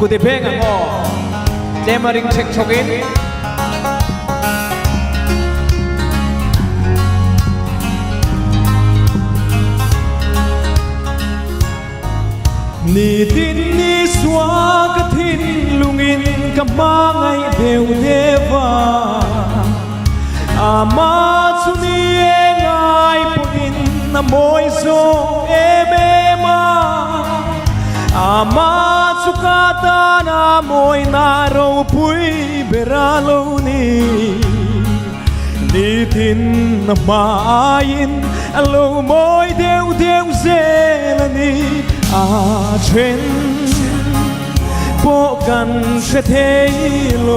กูได้เพลงอ่ะก็เจมาริงเช็คชกินนี่ดินนี่สวากทินลุงอินกับมาไงเดวเดวาอามาสุนีเองไงปุ่นนะมวยโซเอเบมาอามาสุกาตานามวยนาโรพุยเบราโลนีนี่ดินนะมาอินอโลมวยเดวเดวเซลนีอาเชนโปกันเชเทโล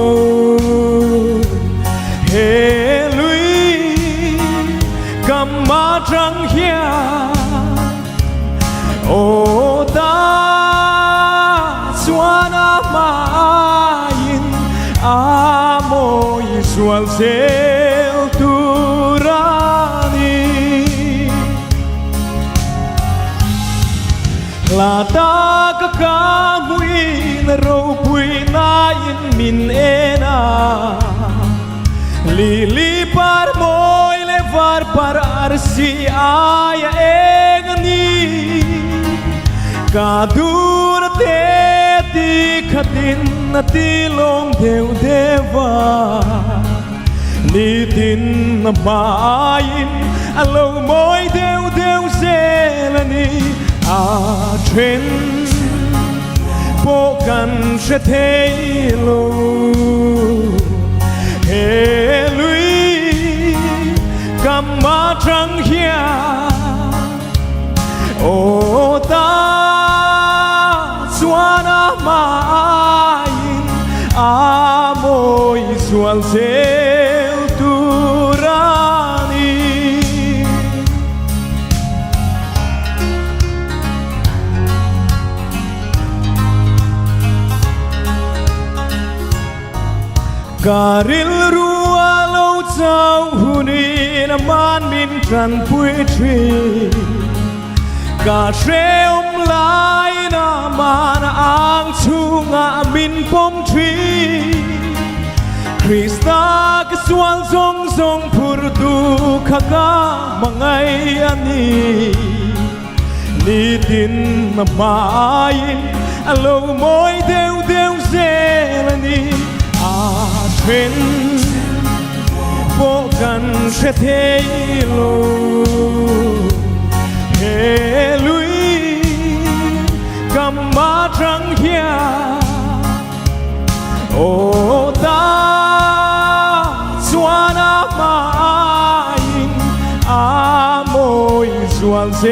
เฮลุยกัมมาจังเฮียโอตาสวานามาอินอาโมยสวลเซลตูรานีลาตากะกามุยนโรปุยนาอินมินเอนาลีลีปาร์มอยเลฟาร์ปาร์อาร์ซีอายเองนีกาดูนเตติขดินนติลงเดวเดวานีดินนมาอินอโลมอยเดวเดวเซลนีอาเทนโปกันเชเทโลเฮลุยกัมมาจังเฮียโอตาสวานามาอินอาโมยสวลเซลตูรานีKaril ruwa lau huni na man min tran pui tri Ka treom lai na man ang chunga min pom tri Krista ka swal zong zong purdu kaka mangai ani Ni din na main alo moy deu deu zelaniเห็นโปกันเชเทโลเฮลุยกัมมาจังเฮียโอตาสวานามาอินอาโมยสวลเซ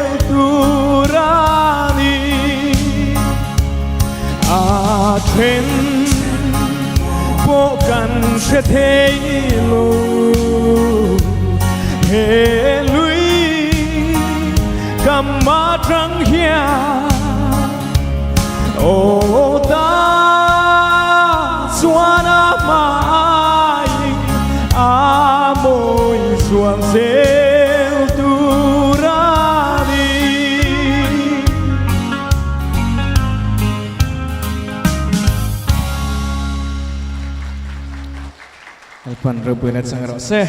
ลตูรานีอาเทนโปกันเชเทโลเฮลุยกัมมาจังเฮียโอตาสวานามาอินอาโมยสวลเซลตูรานีAlpan rebunet sang rose